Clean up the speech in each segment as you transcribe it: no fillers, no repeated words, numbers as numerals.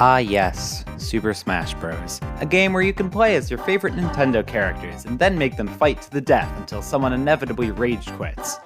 Ah yes, Super Smash Bros. A game where you can play as your favorite Nintendo characters and then make them fight to the death until someone inevitably rage quits.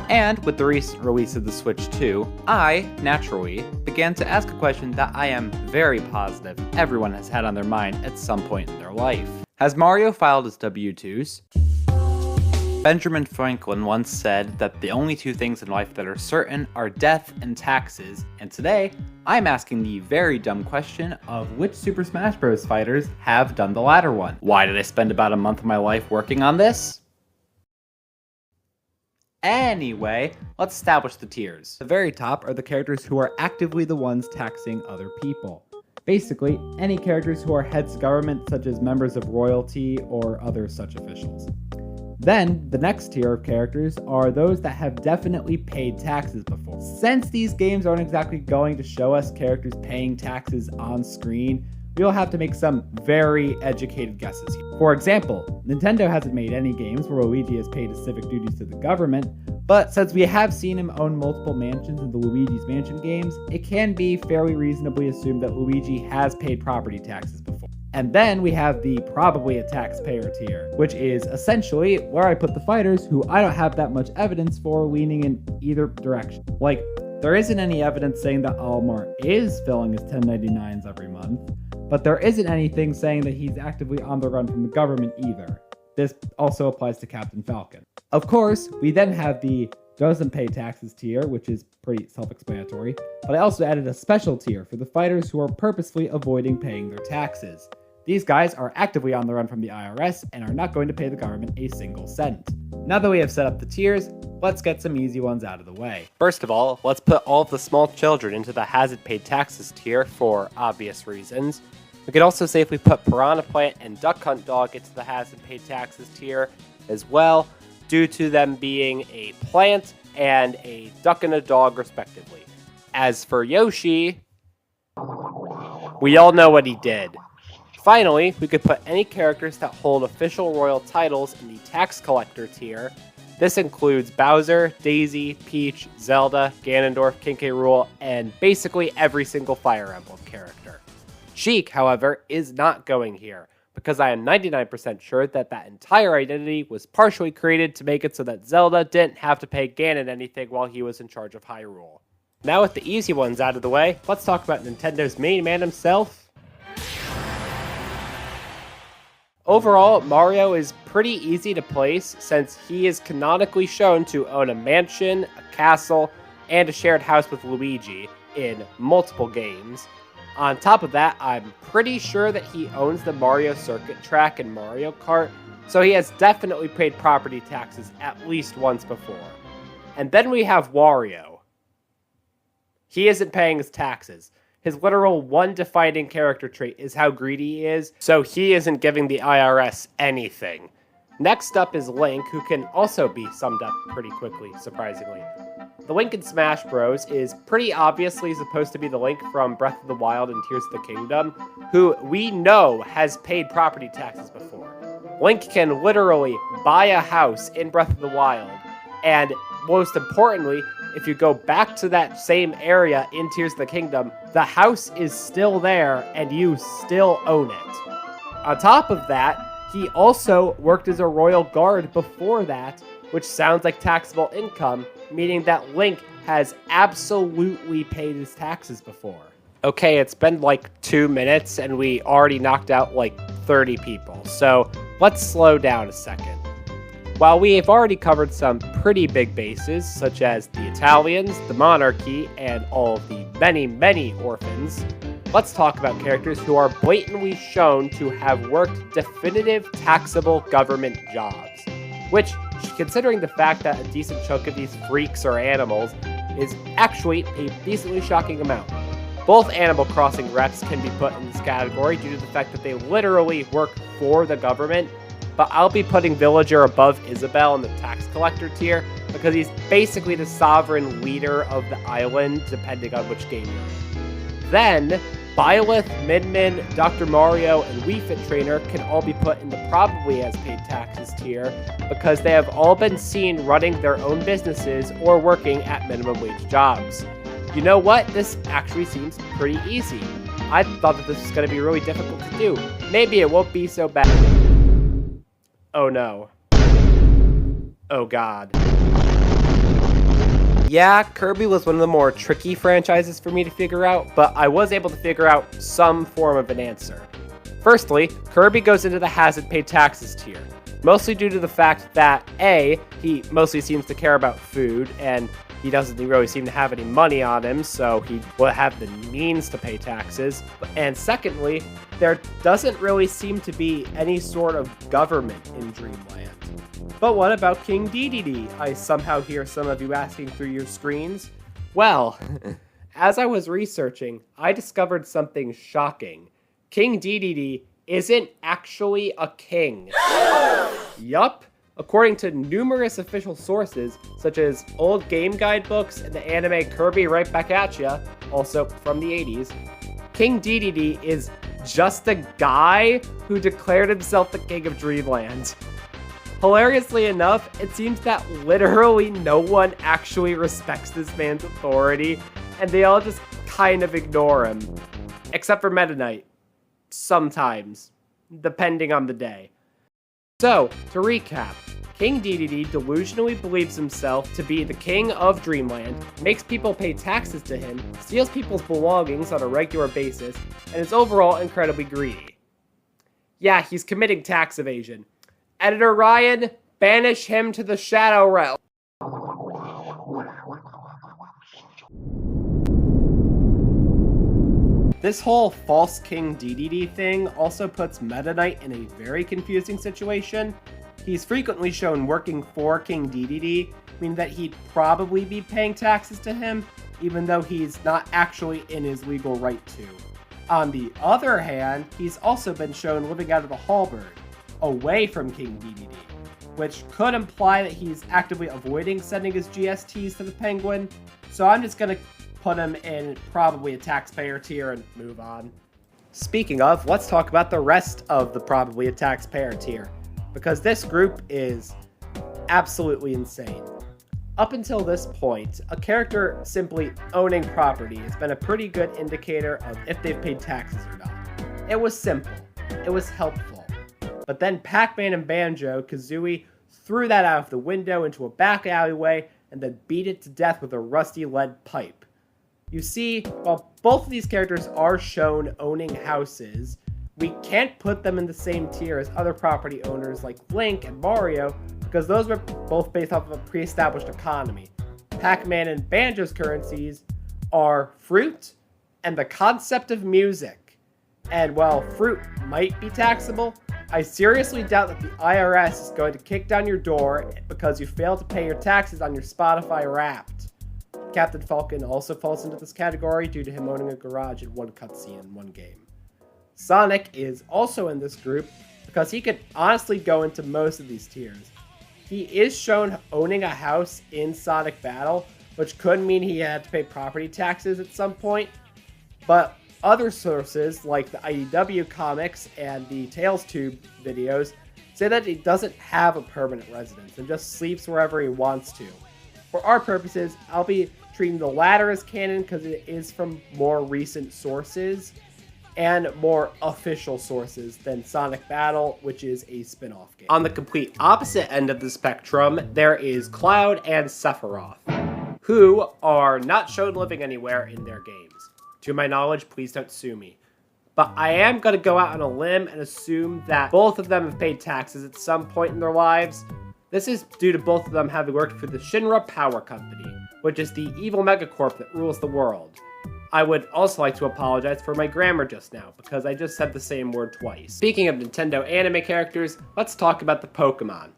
And with the recent release of the Switch 2, I, naturally, began to ask a question that I am very positive everyone has had on their mind at some point in their life. Has Mario filed his W-2s? Benjamin Franklin once said that the only two things in life that are certain are death and taxes, and today, I'm asking the very dumb question of which Super Smash Bros. Fighters have done the latter one. Why did I spend about a month of my life working on this? Anyway, let's establish the tiers. The very top are the characters who are actively the ones taxing other people. Basically, any characters who are heads of government such as members of royalty or other such officials. Then, the next tier of characters are those that have definitely paid taxes before. Since these games aren't exactly going to show us characters paying taxes on screen, we'll have to make some very educated guesses here. For example, Nintendo hasn't made any games where Luigi has paid his civic duties to the government, but since we have seen him own multiple mansions in the Luigi's Mansion games, it can be fairly reasonably assumed that Luigi has paid property taxes before. And then we have the probably a taxpayer tier, which is essentially where I put the fighters who I don't have that much evidence for leaning in either direction. Like, there isn't any evidence saying that Almar is filling his 1099s every month, but there isn't anything saying that he's actively on the run from the government either. This also applies to Captain Falcon. Of course, we then have the doesn't pay taxes tier, which is pretty self-explanatory, but I also added a special tier for the fighters who are purposefully avoiding paying their taxes. These guys are actively on the run from the IRS and are not going to pay the government a single cent. Now that we have set up the tiers, let's get some easy ones out of the way. First of all, let's put all of the small children into the hasn't paid taxes tier for obvious reasons. We could also safely put Piranha Plant and Duck Hunt Dog into the hasn't paid taxes tier as well, due to them being a plant and a duck and a dog respectively. As for Yoshi, we all know what he did. Finally, we could put any characters that hold official royal titles in the tax collector tier. This includes Bowser, Daisy, Peach, Zelda, Ganondorf, King K. Rool, and basically every single Fire Emblem character. Sheik, however, is not going here, because I am 99% sure that that entire identity was partially created to make it so that Zelda didn't have to pay Ganon anything while he was in charge of Hyrule. Now with the easy ones out of the way, let's talk about Nintendo's main man himself. Overall, Mario is pretty easy to place since he is canonically shown to own a mansion, a castle, and a shared house with Luigi in multiple games. On top of that, I'm pretty sure that he owns the Mario Circuit track in Mario Kart, so he has definitely paid property taxes at least once before. And then we have Wario. He isn't paying his taxes. His literal one defining character trait is how greedy he is, so he isn't giving the IRS anything. Next up is Link, who can also be summed up pretty quickly, surprisingly. The Link in Smash Bros. Is pretty obviously supposed to be the Link from Breath of the Wild and Tears of the Kingdom, who we know has paid property taxes before. Link can literally buy a house in Breath of the Wild, and most importantly, if you go back to that same area in Tears of the Kingdom, the house is still there and you still own it. On top of that, he also worked as a royal guard before that, which sounds like taxable income, meaning that Link has absolutely paid his taxes before. Okay, it's been like 2 minutes and we already knocked out like 30 people, so let's slow down a second. While we have already covered some pretty big bases, such as the Italians, the monarchy, and all of the many, many orphans, let's talk about characters who are blatantly shown to have worked definitive taxable government jobs. Which, considering the fact that a decent chunk of these freaks are animals, is actually a decently shocking amount. Both Animal Crossing reps can be put in this category due to the fact that they literally work for the government, but I'll be putting Villager above Isabelle in the tax collector tier because he's basically the sovereign leader of the island, depending on which game you're in. Then, Byleth, Min, Dr. Mario, and Wii Fit Trainer can all be put in the probably has paid taxes tier because they have all been seen running their own businesses or working at minimum wage jobs. you know what? This actually seems pretty easy. I thought that this was going to be really difficult to do. Maybe it won't be so bad. Oh no. Oh god. Yeah, Kirby was one of the more tricky franchises for me to figure out, but I was able to figure out some form of an answer. Firstly, Kirby goes into the hasn't paid taxes tier, mostly due to the fact that A, he mostly seems to care about food, and he doesn't really seem to have any money on him, so he will have the means to pay taxes. And secondly, there doesn't really seem to be any sort of government in Dreamland. But what about King Dedede? I somehow hear some of you asking through your screens. Well, as I was researching, I discovered something shocking. King Dedede isn't actually a king. Yup. According to numerous official sources, such as old game guidebooks and the anime Kirby Right Back At Ya, also from the 80s, King Dedede is just a guy who declared himself the king of Dreamland. Hilariously enough, it seems that literally no one actually respects this man's authority, and they all just kind of ignore him. Except for Meta Knight. Sometimes. Depending on the day. So, to recap, King Dedede delusionally believes himself to be the king of Dreamland, makes people pay taxes to him, steals people's belongings on a regular basis, and is overall incredibly greedy. Yeah, he's committing tax evasion. Editor Ryan, banish him to the Shadow Realm. This whole false King Dedede thing also puts Meta Knight in a very confusing situation. He's frequently shown working for King Dedede, meaning that he'd probably be paying taxes to him, even though he's not actually in his legal right to. On the other hand, he's also been shown living out of the Halberd, away from King Dedede, which could imply that he's actively avoiding sending his GSTs to the Penguin, so I'm just gonna put him in probably a taxpayer tier and move on. Speaking of, let's talk about the rest of the probably a taxpayer tier, because this group is absolutely insane. Up until this point, a character simply owning property has been a pretty good indicator of if they've paid taxes or not. It was simple. It was helpful. But then Pac-Man and Banjo-Kazooie threw that out of the window into a back alleyway and then beat it to death with a rusty lead pipe. You see, while both of these characters are shown owning houses, we can't put them in the same tier as other property owners like Link and Mario because those were both based off of a pre-established economy. Pac-Man and Banjo's currencies are fruit and the concept of music. And while fruit might be taxable, I seriously doubt that the IRS is going to kick down your door because you failed to pay your taxes on your Spotify Wrapped. Captain Falcon also falls into this category due to him owning a garage in one cutscene in one game. Sonic is also in this group because he could honestly go into most of these tiers. He is shown owning a house in Sonic Battle, which could mean he had to pay property taxes at some point, but other sources, like the IDW comics and the Tales Tube videos, say that he doesn't have a permanent residence and just sleeps wherever he wants to. For our purposes, I'll be treating the latter as canon because it is from more recent sources and more official sources than Sonic Battle, which is a spin-off game. On the complete opposite end of the spectrum, there is Cloud and Sephiroth, who are not shown living anywhere in their games. To my knowledge, please don't sue me. But I am going to go out on a limb and assume that both of them have paid taxes at some point in their lives. This is due to both of them having worked for the Shinra Power Company, which is the evil megacorp that rules the world. I would also like to apologize for my grammar just now, because I just said the same word twice. Speaking of Nintendo anime characters, let's talk about the Pokemon.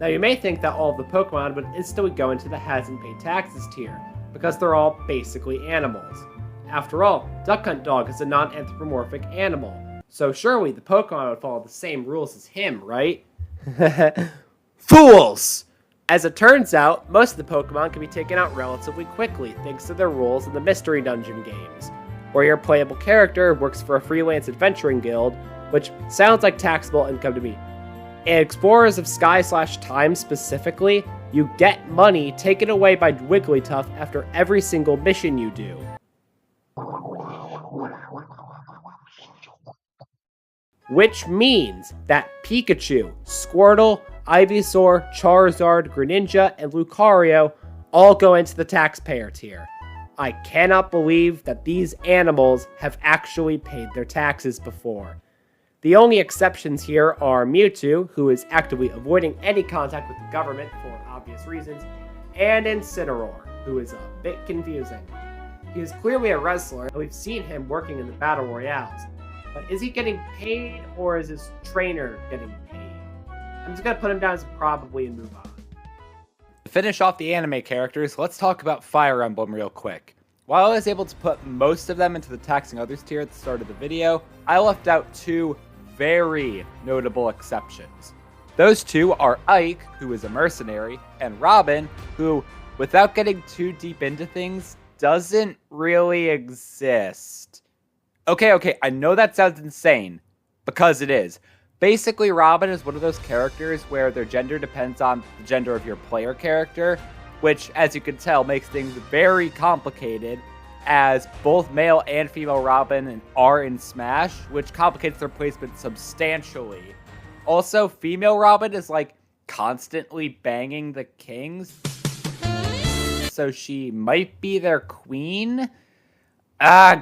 Now you may think that all of the Pokemon would instantly go into the hasn't paid taxes tier, because they're all basically animals. After all, Duck Hunt Dog is a non-anthropomorphic animal, so surely the Pokemon would follow the same rules as him, right? Fools! As it turns out, most of the Pokemon can be taken out relatively quickly thanks to their roles in the Mystery Dungeon games, where your playable character works for a freelance adventuring guild, which sounds like taxable income to me. In Explorers of Sky/Time specifically, you get money taken away by Wigglytuff after every single mission you do. Which means that Pikachu, Squirtle, Ivysaur, Charizard, Greninja, and Lucario all go into the taxpayer tier. I cannot believe that these animals have actually paid their taxes before. The only exceptions here are Mewtwo, who is actively avoiding any contact with the government for obvious reasons, and Incineroar, who is a bit confusing. He is clearly a wrestler, and we've seen him working in the Battle Royales. But is he getting paid, or is his trainer getting paid? I'm just going to put him down as probably and move on. To finish off the anime characters, let's talk about Fire Emblem real quick. While I was able to put most of them into the taxing others tier at the start of the video, I left out two very notable exceptions. Those two are Ike, who is a mercenary, and Robin, who, without getting too deep into things, doesn't really exist. Okay, I know that sounds insane, because it is. Basically, Robin is one of those characters where their gender depends on the gender of your player character, which, as you can tell, makes things very complicated, as both male and female Robin are in Smash, which complicates their placement substantially. Also, female Robin is, constantly banging the kings, so she might be their queen?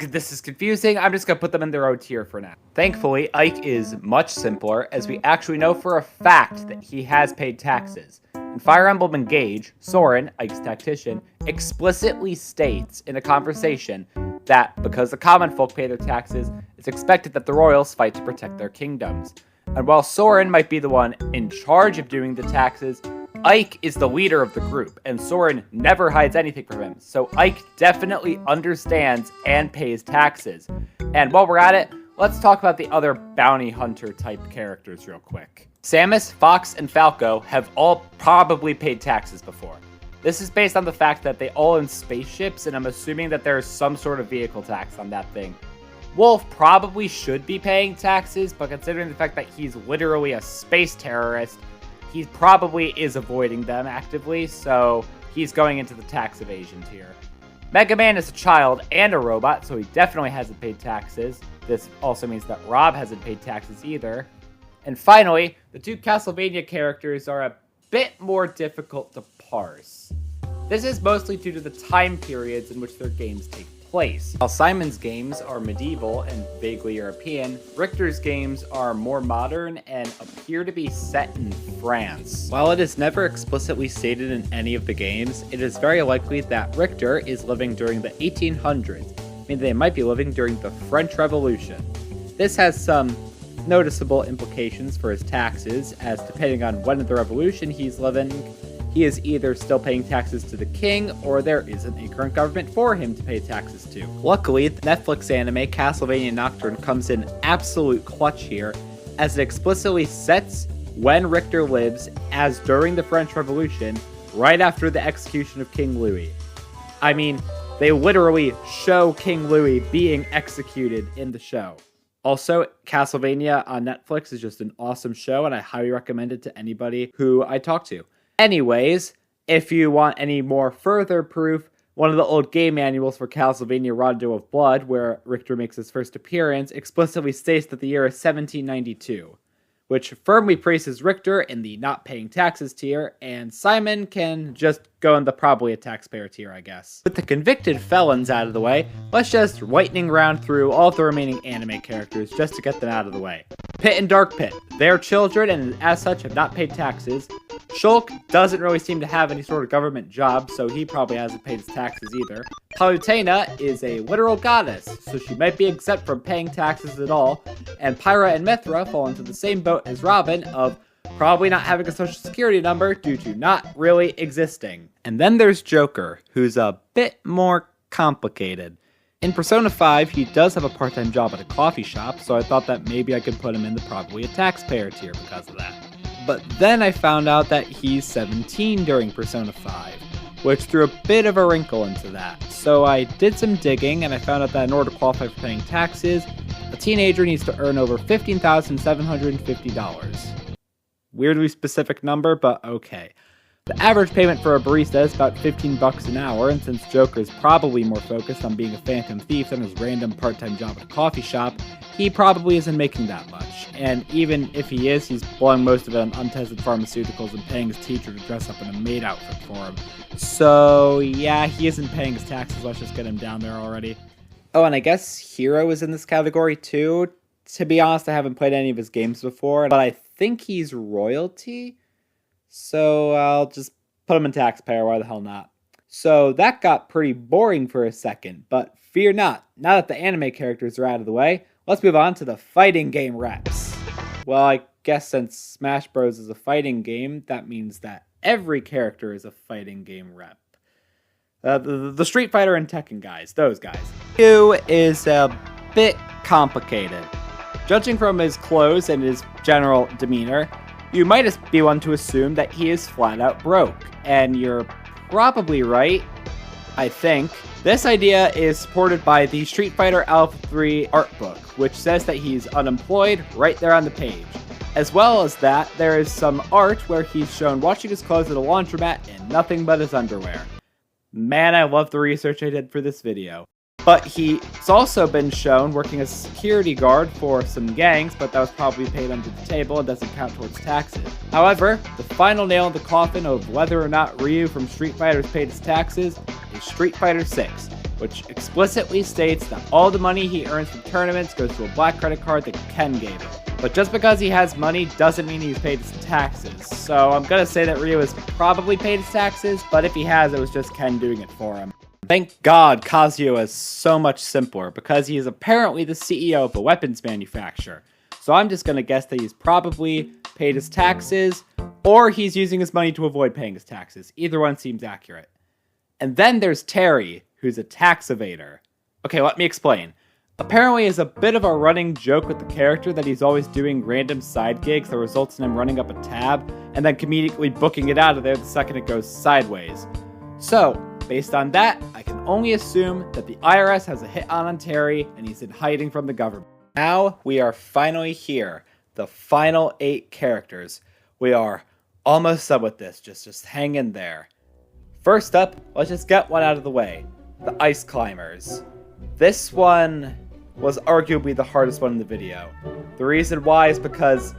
This is confusing. I'm just going to put them in their own tier for now. Thankfully, Ike is much simpler, as we actually know for a fact that he has paid taxes. In Fire Emblem Engage, Soren, Ike's tactician, explicitly states in a conversation that because the common folk pay their taxes, it's expected that the royals fight to protect their kingdoms. And while Soren might be the one in charge of doing the taxes, Ike is the leader of the group, and Soren never hides anything from him, so Ike definitely understands and pays taxes. And while we're at it, let's talk about the other bounty hunter type characters real quick. Samus, Fox, and Falco have all probably paid taxes before. This is based on the fact that they all own spaceships, and I'm assuming that there's some sort of vehicle tax on that thing. Wolf probably should be paying taxes, but considering the fact that he's literally a space terrorist, he probably is avoiding them actively, so he's going into the tax evasion tier. Mega Man is a child and a robot, so he definitely hasn't paid taxes. This also means that Rob hasn't paid taxes either. And finally, the two Castlevania characters are a bit more difficult to parse. This is mostly due to the time periods in which their games take place. While Simon's games are medieval and vaguely European, Richter's games are more modern and appear to be set in France. While it is never explicitly stated in any of the games, it is very likely that Richter is living during the 1800s, meaning they might be living during the French Revolution. This has some noticeable implications for his taxes, as depending on when in the revolution he's living, he is either still paying taxes to the king, or there isn't a current government for him to pay taxes to. Luckily, the Netflix anime Castlevania Nocturne comes in absolute clutch here, as it explicitly sets when Richter lives as during the French Revolution, right after the execution of King Louis. I mean, they literally show King Louis being executed in the show. Also, Castlevania on Netflix is just an awesome show, and I highly recommend it to anybody who I talk to. Anyways, if you want any more further proof, one of the old game manuals for Castlevania Rondo of Blood, where Richter makes his first appearance, explicitly states that the year is 1792, which firmly places Richter in the not paying taxes tier, and Simon can just go in the probably a taxpayer tier, I guess. With the convicted felons out of the way, let's just lightning round through all of the remaining anime characters just to get them out of the way. Pit and Dark Pit, they're children and as such have not paid taxes. Shulk doesn't really seem to have any sort of government job, so he probably hasn't paid his taxes either. Palutena is a literal goddess, so she might be exempt from paying taxes at all. And Pyra and Mithra fall into the same boat as Robin of probably not having a social security number due to not really existing. And then there's Joker, who's a bit more complicated. In Persona 5, he does have a part-time job at a coffee shop, so I thought that maybe I could put him in the probably a taxpayer tier because of that. But then I found out that he's 17 during Persona 5, which threw a bit of a wrinkle into that. So I did some digging, and I found out that in order to qualify for paying taxes, a teenager needs to earn over $15,750. weirdly specific number, but okay. The average payment for a barista is about $15 an hour, and since Joker's probably more focused on being a phantom thief than his random part-time job at a coffee shop, he probably isn't making that much. And even if he is, he's blowing most of it on untested pharmaceuticals and paying his teacher to dress up in a maid outfit for him. So yeah, he isn't paying his taxes, let's just get him down there already. Oh, and I guess Hero is in this category too. To be honest, I haven't played any of his games before, but I think he's royalty. So I'll just put him in taxpayer, why the hell not? So that got pretty boring for a second, but fear not. Now that the anime characters are out of the way, let's move on to the fighting game reps. Well, I guess since Smash Bros. Is a fighting game, that means that every character is a fighting game rep. The Street Fighter and Tekken guys, those guys. Ryu is a bit complicated. Judging from his clothes and his general demeanor, you might be one to assume that he is flat out broke, and you're probably right, I think. This idea is supported by the Street Fighter Alpha 3 art book, which says that he's unemployed right there on the page. As well as that, there is some art where he's shown washing his clothes at a laundromat in nothing but his underwear. Man, I love the research I did for this video. But he's also been shown working as a security guard for some gangs, but that was probably paid under the table and doesn't count towards taxes. However, the final nail in the coffin of whether or not Ryu from Street Fighter is paid his taxes is Street Fighter 6, which explicitly states that all the money he earns from tournaments goes to a black credit card that Ken gave him. But just because he has money doesn't mean he's paid his taxes, so I'm gonna say that Ryu has probably paid his taxes, but if he has, it was just Ken doing it for him. Thank God Kazuya is so much simpler, because he is apparently the CEO of a weapons manufacturer. So I'm just gonna guess that he's probably paid his taxes, or he's using his money to avoid paying his taxes. Either one seems accurate. And then there's Terry, who's a tax evader. Okay, let me explain. Apparently it's a bit of a running joke with the character that he's always doing random side gigs that results in him running up a tab, and then comedically booking it out of there the second it goes sideways. So, based on that, I can only assume that the IRS has a hit on Terry and he's in hiding from the government. Now we are finally here, the final 8 characters. We are almost done with this, just hang in there. First up, let's just get one out of the way, the Ice Climbers. This one was arguably the hardest one in the video. The reason why is because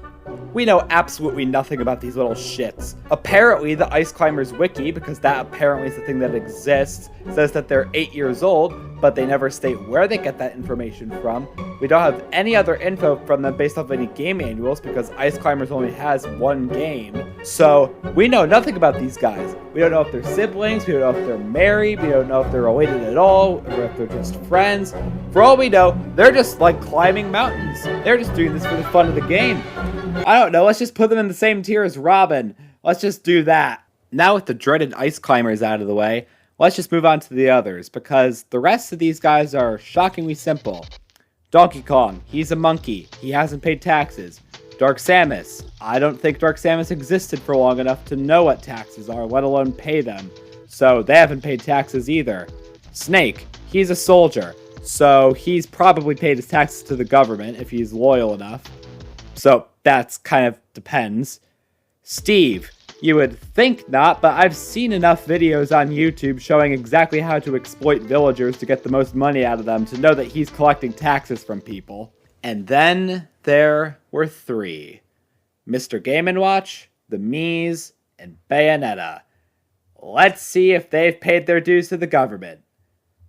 we know absolutely nothing about these little shits. Apparently, the Ice Climbers wiki, because that apparently is the thing that exists, says that they're 8 years old, but they never state where they get that information from. We don't have any other info from them based off any game manuals, because Ice Climbers only has one game. So, we know nothing about these guys. We don't know if they're siblings, we don't know if they're married, we don't know if they're related at all, or if they're just friends. For all we know, they're just like climbing mountains. They're just doing this for the fun of the game. I don't know, let's just put them in the same tier as Robin. Let's just do that. Now with the dreaded Ice Climbers out of the way, let's just move on to the others, because the rest of these guys are shockingly simple. Donkey Kong, he's a monkey. He hasn't paid taxes. Dark Samus, I don't think Dark Samus existed for long enough to know what taxes are, let alone pay them. So they haven't paid taxes either. Snake, he's a soldier. So he's probably paid his taxes to the government if he's loyal enough. So that's kind of depends. Steve, you would think not, but I've seen enough videos on YouTube showing exactly how to exploit villagers to get the most money out of them to know that he's collecting taxes from people. And then there were 3. Mr. Game & Watch, the Miis, and Bayonetta. Let's see if they've paid their dues to the government.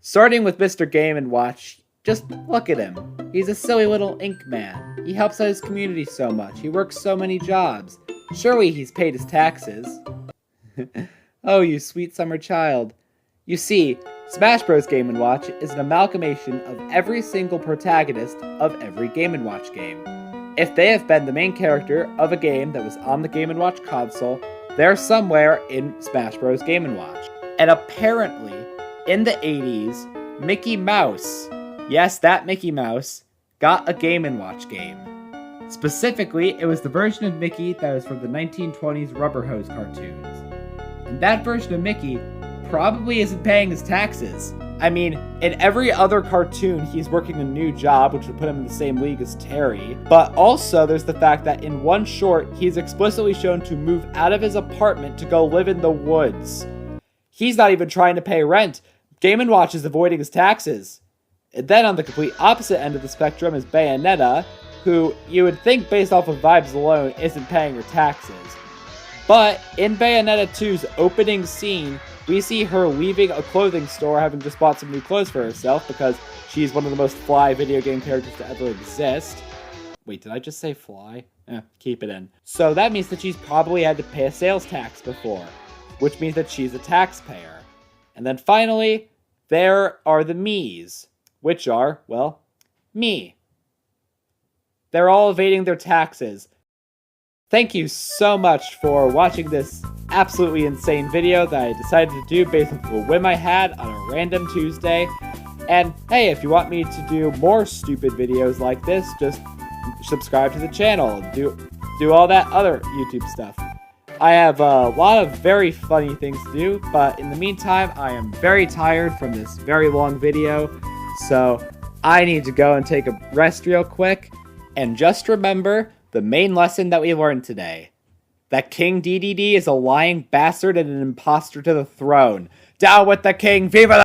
Starting with Mr. Game & Watch, just look at him. He's a silly little ink man. He helps out his community so much. He works so many jobs. Surely he's paid his taxes. Oh, you sweet summer child. You see, Smash Bros. Game & Watch is an amalgamation of every single protagonist of every Game & Watch game. If they have been the main character of a game that was on the Game & Watch console, they're somewhere in Smash Bros. Game & Watch. And apparently, in the 80s, Mickey Mouse, yes, that Mickey Mouse, got a Game & Watch game. Specifically, it was the version of Mickey that was from the 1920s Rubber Hose cartoons. And that version of Mickey probably isn't paying his taxes. I mean, in every other cartoon, he's working a new job, which would put him in the same league as Terry. But also, there's the fact that in one short, he's explicitly shown to move out of his apartment to go live in the woods. He's not even trying to pay rent. Game & Watch is avoiding his taxes. And then on the complete opposite end of the spectrum is Bayonetta, who you would think based off of vibes alone isn't paying her taxes. But in Bayonetta 2's opening scene, we see her leaving a clothing store having just bought some new clothes for herself because she's one of the most fly video game characters to ever exist. Wait, did I just say fly? Keep it in. So that means that she's probably had to pay a sales tax before, which means that she's a taxpayer. And then finally, there are the me's, which are, well, me. They're all evading their taxes. Thank you so much for watching this absolutely insane video that I decided to do based on a whim I had on a random Tuesday. And hey, if you want me to do more stupid videos like this, just subscribe to the channel and do all that other YouTube stuff. I have a lot of very funny things to do, but in the meantime, I am very tired from this very long video, so I need to go and take a rest real quick. And just remember the main lesson that we learned today. That King DDD is a lying bastard and an imposter to the throne. Down with the king! Viva the